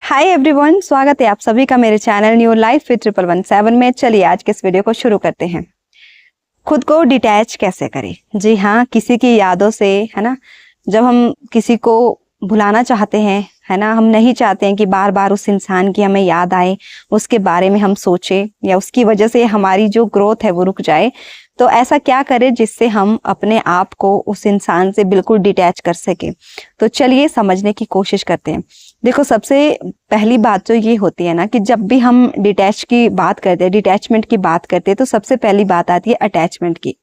Hi everyone, स्वागत है आप सभी का मेरे चैनल न्यू लाइफ विद 1117 में। चलिए आज के इस वीडियो को शुरू करते हैं। खुद को डिटैच कैसे करें? जी हाँ, किसी की यादों से, है ना। जब हम किसी को भुलाना चाहते हैं, है ना, हम नहीं चाहते हैं कि बार बार उस इंसान की हमें याद आए, उसके बारे में हम सोचें या उसकी वजह से हमारी जो ग्रोथ है वो रुक जाए। तो ऐसा क्या करें जिससे हम अपने आप को उस इंसान से बिल्कुल डिटैच कर सकें? तो चलिए समझने की कोशिश करते हैं। देखो, सबसे पहली बात तो ये होती है ना कि जब भी हम डिटैच की बात करते हैं, डिटैचमेंट की बात करते हैं, तो सबसे पहली बात आती है अटैचमेंट की।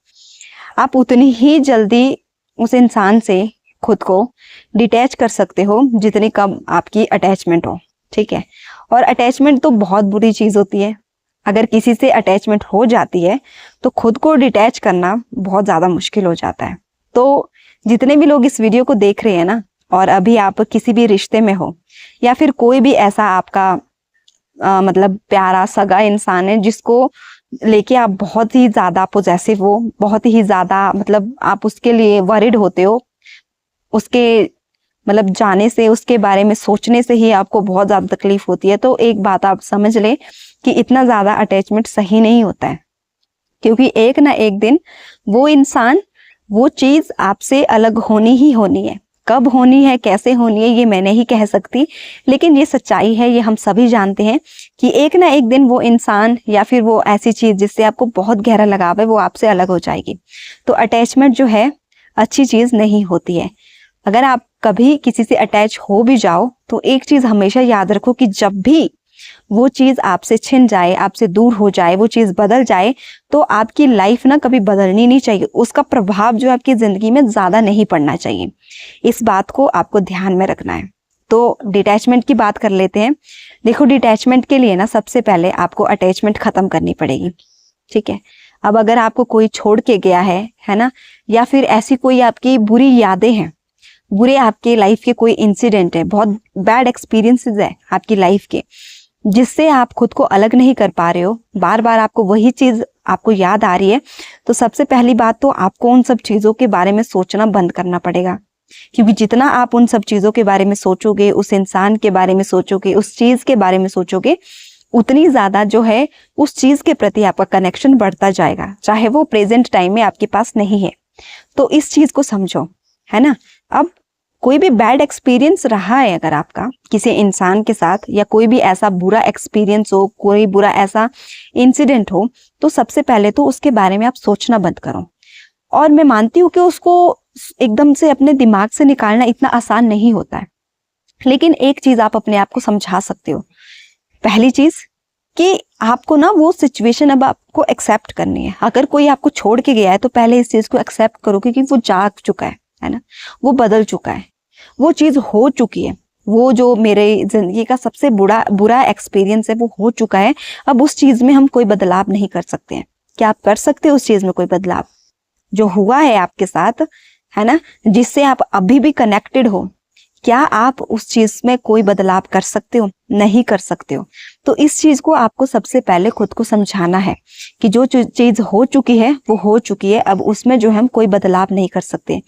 आप उतनी ही जल्दी उस इंसान से खुद को डिटैच कर सकते हो जितनी कम आपकी अटैचमेंट हो, ठीक है। और अटैचमेंट तो बहुत बुरी चीज होती है। अगर किसी से अटैचमेंट हो जाती है तो खुद को डिटैच करना बहुत ज्यादा मुश्किल हो जाता है। तो जितने भी लोग इस वीडियो को देख रहे हैं ना, और अभी आप किसी भी रिश्ते में हो या फिर कोई भी ऐसा आपका मतलब प्यारा सगा इंसान है जिसको लेके आप बहुत ही ज्यादा पॉजेसिव हो, बहुत ही ज्यादा मतलब आप उसके लिए वरिड होते हो, उसके मतलब जाने से, उसके बारे में सोचने से ही आपको बहुत ज्यादा तकलीफ होती है, तो एक बात आप समझ ले कि इतना ज्यादा अटैचमेंट सही नहीं होता है। क्योंकि एक ना एक दिन वो इंसान, वो चीज आपसे अलग होनी ही होनी है। कब होनी है, कैसे होनी है, ये मैं नहीं कह सकती, लेकिन ये सच्चाई है, ये हम सभी जानते हैं कि एक ना एक दिन वो इंसान या फिर वो ऐसी चीज जिससे आपको बहुत गहरा लगाव है वो आपसे अलग हो जाएगी। तो अटैचमेंट जो है अच्छी चीज नहीं होती है। अगर आप कभी किसी से अटैच हो भी जाओ तो एक चीज हमेशा याद रखो कि जब भी वो चीज आपसे छिन जाए, आपसे दूर हो जाए, वो चीज बदल जाए, तो आपकी लाइफ ना कभी बदलनी नहीं चाहिए। उसका प्रभाव जो आपकी जिंदगी में ज्यादा नहीं पड़ना चाहिए। इस बात को आपको ध्यान में रखना है। तो डिटैचमेंट की बात कर लेते हैं। देखो, डिटैचमेंट के लिए ना सबसे पहले आपको अटैचमेंट खत्म करनी पड़ेगी, ठीक है। अब अगर आपको कोई छोड़ के गया है ना, या फिर ऐसी कोई आपकी बुरी यादें हैं, बुरे आपके लाइफ के कोई इंसिडेंट है, बहुत बैड एक्सपीरियंसेस है आपकी लाइफ के, जिससे आप खुद को अलग नहीं कर पा रहे हो, बार बार आपको वही चीज आपको याद आ रही है, तो सबसे पहली बात तो आपको उन सब चीजों के बारे में सोचना बंद करना पड़ेगा। क्योंकि जितना आप उन सब चीजों के बारे में सोचोगे, उस इंसान के बारे में सोचोगे, उस चीज के बारे में सोचोगे, उतनी ज्यादा जो है उस चीज के प्रति आपका कनेक्शन बढ़ता जाएगा, चाहे वो प्रेजेंट टाइम में आपके पास नहीं है। तो इस चीज को समझो, है ना। अब कोई भी बैड एक्सपीरियंस रहा है अगर आपका किसी इंसान के साथ, या कोई भी ऐसा बुरा एक्सपीरियंस हो, कोई बुरा ऐसा इंसिडेंट हो, तो सबसे पहले तो उसके बारे में आप सोचना बंद करो। और मैं मानती हूँ कि उसको एकदम से अपने दिमाग से निकालना इतना आसान नहीं होता है, लेकिन एक चीज आप अपने आप को समझा सकते हो। पहली चीज कि आपको ना वो सिचुएशन अब आपको एक्सेप्ट करनी है। अगर कोई आपको छोड़ के गया है तो पहले इस चीज को एक्सेप्ट करो, क्योंकि वो जा चुका है ना, वो बदल चुका है, वो चीज हो चुकी है। वो जो मेरे जिंदगी का सबसे बुरा एक्सपीरियंस है वो हो चुका है। अब उस चीज में हम कोई बदलाव नहीं कर सकते हैं। क्या आप कर सकते हो उस चीज में कोई बदलाव? जो हुआ है आपके साथ, है ना, जिससे आप अभी भी कनेक्टेड हो, क्या आप उस चीज में कोई बदलाव कर सकते हो? नहीं कर सकते हो। तो इस चीज को आपको सबसे पहले खुद को समझाना है कि जो चीज हो चुकी है वो हो चुकी है, अब उसमें जो हम कोई बदलाव नहीं कर सकते।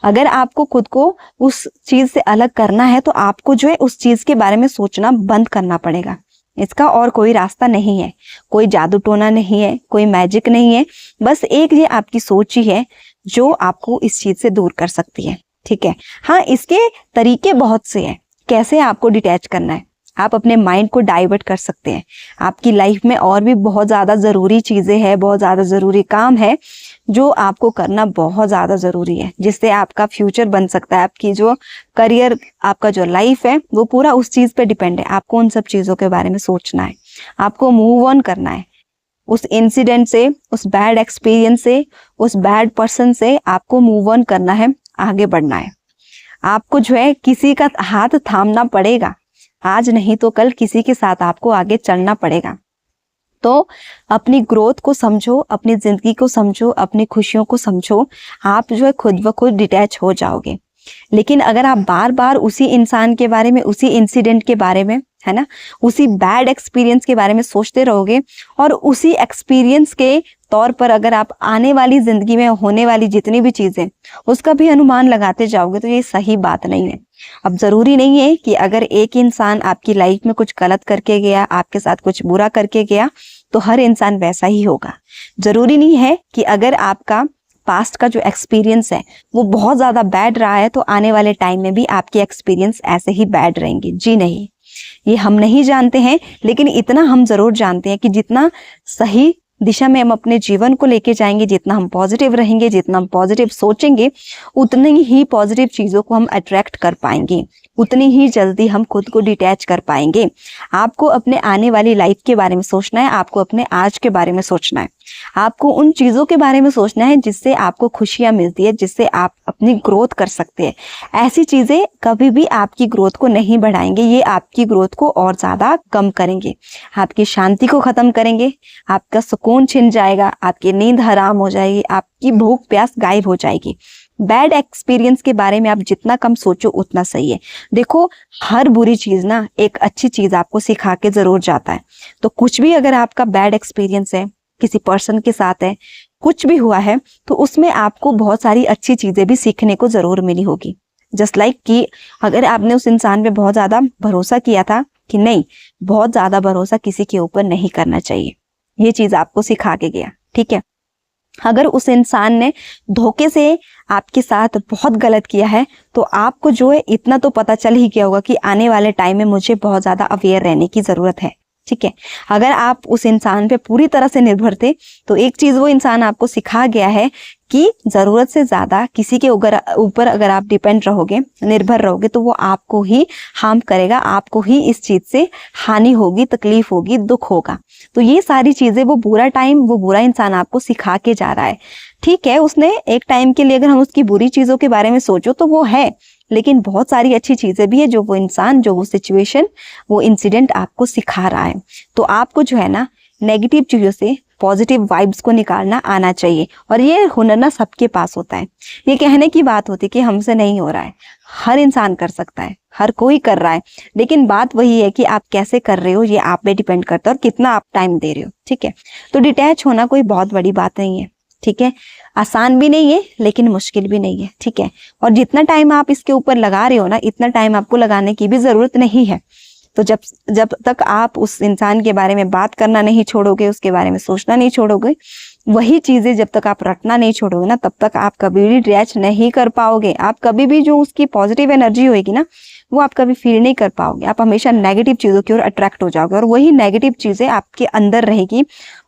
अगर आपको खुद को उस चीज से अलग करना है तो आपको जो है उस चीज के बारे में सोचना बंद करना पड़ेगा। इसका और कोई रास्ता नहीं है, कोई जादू टोना नहीं है, कोई मैजिक नहीं है, बस एक ये आपकी सोच ही है जो आपको इस चीज से दूर कर सकती है, ठीक है। हाँ, इसके तरीके बहुत से हैं कैसे आपको डिटैच करना है। आप अपने माइंड को डाइवर्ट कर सकते हैं। आपकी लाइफ में और भी बहुत ज्यादा जरूरी चीजें हैं, बहुत ज्यादा जरूरी काम है जो आपको करना बहुत ज्यादा जरूरी है, जिससे आपका फ्यूचर बन सकता है। आपकी जो करियर, आपका जो लाइफ है वो पूरा उस चीज पे डिपेंड है। आपको उन सब चीजों के बारे में सोचना है, आपको मूव ऑन करना है उस इंसिडेंट से, उस बैड एक्सपीरियंस से, उस बैड पर्सन से आपको मूव ऑन करना है, आगे बढ़ना है। आपको जो है किसी का हाथ थामना पड़ेगा, आज नहीं तो कल किसी के साथ आपको आगे चलना पड़ेगा। तो अपनी ग्रोथ को समझो, अपनी जिंदगी को समझो, अपनी खुशियों को समझो, आप जो है खुद ब खुद डिटैच हो जाओगे। लेकिन अगर आप बार बार उसी इंसान के बारे में, उसी इंसिडेंट के बारे में, है ना, उसी बैड एक्सपीरियंस के बारे में सोचते रहोगे और उसी एक्सपीरियंस के तौर पर अगर आप आने वाली जिंदगी में होने वाली जितनी भी चीजें उसका भी अनुमान लगाते जाओगे, तो ये सही बात नहीं है। अब जरूरी नहीं है कि अगर एक इंसान आपकी लाइफ में कुछ गलत करके गया, आपके साथ कुछ बुरा करके गया, तो हर इंसान वैसा ही होगा। जरूरी नहीं है कि अगर आपका पास्ट का जो एक्सपीरियंस है वो बहुत ज्यादा बैड रहा है तो आने वाले टाइम में भी आपके एक्सपीरियंस ऐसे ही बैड रहेंगे। जी नहीं, ये हम नहीं जानते हैं, लेकिन इतना हम जरूर जानते हैं कि जितना सही दिशा में हम अपने जीवन को लेके जाएंगे, जितना हम पॉजिटिव रहेंगे, जितना हम पॉजिटिव सोचेंगे, उतनी ही पॉजिटिव चीजों को हम अट्रैक्ट कर पाएंगे, उतनी ही जल्दी हम खुद को डिटैच कर पाएंगे। आपको अपने आने वाली लाइफ के बारे में सोचना है, आपको अपने आज के बारे में सोचना है, आपको उन चीजों के बारे में सोचना है जिससे आपको खुशियां मिलती है, जिससे आप अपनी ग्रोथ कर सकते हैं। ऐसी चीजें कभी भी आपकी ग्रोथ को नहीं बढ़ाएंगे, ये आपकी ग्रोथ को और ज्यादा कम करेंगे, आपकी शांति को खत्म करेंगे, आपका सुकून छिन जाएगा, आपकी नींद हराम हो जाएगी, आपकी भूख प्यास गायब हो जाएगी। बैड एक्सपीरियंस के बारे में आप जितना कम सोचो उतना सही है। देखो, हर बुरी चीज ना एक अच्छी चीज आपको सिखा के जरूर जाता है। तो कुछ भी अगर आपका बैड एक्सपीरियंस है, किसी पर्सन के साथ है, कुछ भी हुआ है, तो उसमें आपको बहुत सारी अच्छी चीजें भी सीखने को जरूर मिली होगी। जस्ट लाइक कि अगर आपने उस इंसान पे बहुत ज्यादा भरोसा किया था कि नहीं, बहुत ज्यादा भरोसा किसी के ऊपर नहीं करना चाहिए, ये चीज आपको सिखा के गया। ठीक है, अगर उस इंसान ने धोखे से आपके साथ बहुत गलत किया है, तो आपको जो है इतना तो पता चल ही गया होगा कि आने वाले टाइम में मुझे बहुत ज्यादा अवेयर रहने की जरूरत है। ठीक है, अगर आप उस इंसान पे पूरी तरह से निर्भर थे, तो एक चीज वो इंसान आपको सिखा गया है कि जरूरत से ज्यादा किसी के ऊपर अगर आप डिपेंड रहोगे, निर्भर रहोगे, तो वो आपको ही हार्म करेगा, आपको ही इस चीज से हानि होगी, तकलीफ होगी, दुख होगा। तो ये सारी चीजें, वो बुरा इंसान आपको सिखा के जा रहा है। ठीक है, उसने एक टाइम के लिए, अगर हम उसकी बुरी चीजों के बारे में सोचो तो वो है, लेकिन बहुत सारी अच्छी चीजें भी है जो वो इंसान, जो वो सिचुएशन, वो इंसिडेंट आपको सिखा रहा है। तो आपको जो है ना, नेगेटिव चीजों से पॉजिटिव वाइब्स को निकालना आना चाहिए। और ये हुनर ना सबके पास होता है। ये कहने की बात होती है कि हमसे नहीं हो रहा है, हर इंसान कर सकता है, हर कोई कर रहा है, लेकिन बात वही है कि आप कैसे कर रहे हो, ये आप पे डिपेंड करता है और कितना आप टाइम दे रहे हो। ठीक है, तो डिटैच होना कोई बहुत बड़ी बात नहीं है। ठीक है, आसान भी नहीं है, लेकिन मुश्किल भी नहीं है। ठीक है, और जितना टाइम आप इसके ऊपर लगा रहे हो ना, इतना टाइम आपको लगाने की भी जरूरत नहीं है। तो जब तक आप उस इंसान के बारे में बात करना नहीं छोड़ोगे, उसके बारे में सोचना नहीं छोड़ोगे, वही चीजें जब तक आप रटना नहीं छोड़ोगे ना, तब तक आप कभी भी डिटैच नहीं कर पाओगे। आप कभी भी जो उसकी पॉजिटिव एनर्जी होगी ना, वो आप कभी फील नहीं कर पाओगे। आप हमेशा नेगेटिव चीजों की ओर अट्रैक्ट हो जाओगे, और वही नेगेटिव चीजें आपके अंदर रहेगी,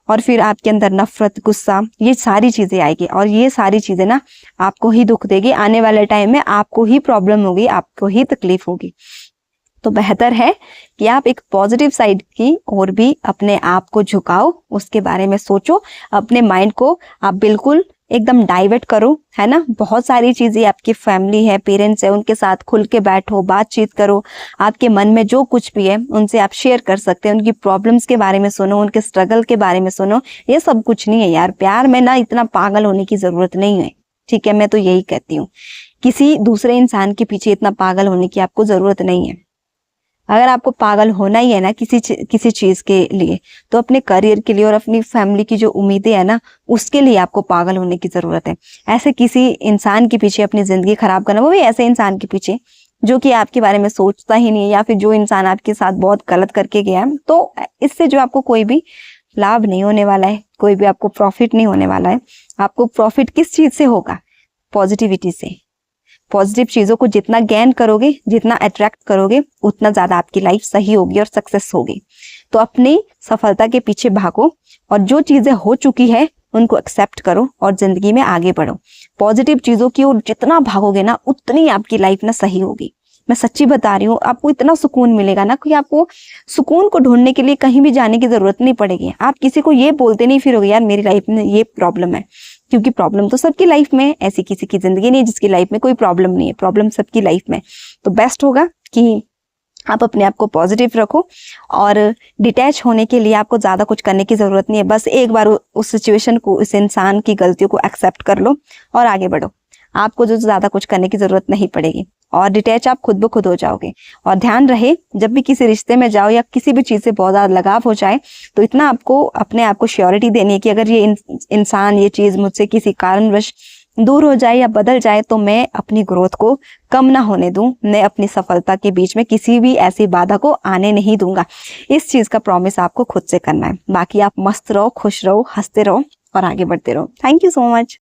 और फिर आपके अंदर नफरत, गुस्सा, ये सारी चीजें आएगी, और ये सारी चीजें ना आपको ही दुख देगी। आने वाले टाइम में आपको ही प्रॉब्लम होगी, आपको ही तकलीफ होगी। तो बेहतर है कि आप एक पॉजिटिव साइड की ओर भी अपने आप को झुकाओ, उसके बारे में सोचो, अपने माइंड को आप बिल्कुल एकदम डाइवर्ट करो, है ना। बहुत सारी चीजें, आपकी फैमिली है, पेरेंट्स है, उनके साथ खुल के बैठो, बातचीत करो, आपके मन में जो कुछ भी है उनसे आप शेयर कर सकते हैं, उनकी प्रॉब्लम्स के बारे में सुनो, उनके स्ट्रगल के बारे में सुनो। ये सब कुछ नहीं है यार, प्यार में ना इतना पागल होने की जरूरत नहीं है। ठीक है, मैं तो यही कहती हूँ, किसी दूसरे इंसान के पीछे इतना पागल होने की आपको जरूरत नहीं है। अगर आपको पागल होना ही है ना किसी चीज के लिए, तो अपने करियर के लिए और अपनी फैमिली की जो उम्मीदें है ना, उसके लिए आपको पागल होने की जरूरत है। ऐसे किसी इंसान के पीछे अपनी जिंदगी खराब करना, वो भी ऐसे इंसान के पीछे जो कि आपके बारे में सोचता ही नहीं है, या फिर जो इंसान आपके साथ बहुत गलत करके गया है, तो इससे जो आपको कोई भी लाभ नहीं होने वाला है, कोई भी आपको प्रॉफिट नहीं होने वाला है। आपको प्रॉफिट किस चीज से होगा? पॉजिटिविटी से। पॉजिटिव चीजों को जितना गेन करोगे, जितना अट्रैक्ट करोगे, उतना ज्यादा आपकी लाइफ सही होगी और सक्सेस होगी। तो अपनी सफलता के पीछे भागो, और जो चीजें हो चुकी है उनको एक्सेप्ट करो और जिंदगी में आगे बढ़ो। पॉजिटिव चीजों की ओर जितना भागोगे ना, उतनी आपकी लाइफ ना सही होगी। मैं सच्ची बता रही हूँ, आपको इतना सुकून मिलेगा ना कि आपको सुकून को ढूंढने के लिए कहीं भी जाने की जरूरत नहीं पड़ेगी। आप किसी को ये बोलते नहीं फिरोगे यार मेरी लाइफ में ये प्रॉब्लम है, क्योंकि प्रॉब्लम तो सबकी लाइफ में, ऐसी किसी की जिंदगी नहीं जिसकी लाइफ में कोई प्रॉब्लम नहीं है, प्रॉब्लम सबकी लाइफ में। तो बेस्ट होगा कि आप अपने आप को पॉजिटिव रखो, और डिटैच होने के लिए आपको ज्यादा कुछ करने की जरूरत नहीं है। बस एक बार उस सिचुएशन को, उस इंसान की गलतियों को एक्सेप्ट कर लो और आगे बढ़ो। आपको जो ज्यादा कुछ करने की जरूरत नहीं पड़ेगी, और डिटैच आप खुद ब खुद हो जाओगे। और ध्यान रहे, जब भी किसी रिश्ते में जाओ या किसी भी चीज से बहुत ज्यादा लगाव हो जाए, तो इतना आपको अपने आप को श्योरिटी देनी है कि अगर ये इंसान, ये चीज मुझसे किसी कारणवश दूर हो जाए या बदल जाए तो मैं अपनी ग्रोथ को कम ना होने दूं, मैं अपनी सफलता के बीच में किसी भी ऐसी बाधा को आने नहीं दूंगा। इस चीज का प्रॉमिस आपको खुद से करना है। बाकी आप मस्त रहो, खुश रहो, हंसते रहो और आगे बढ़ते रहो। Thank you so much.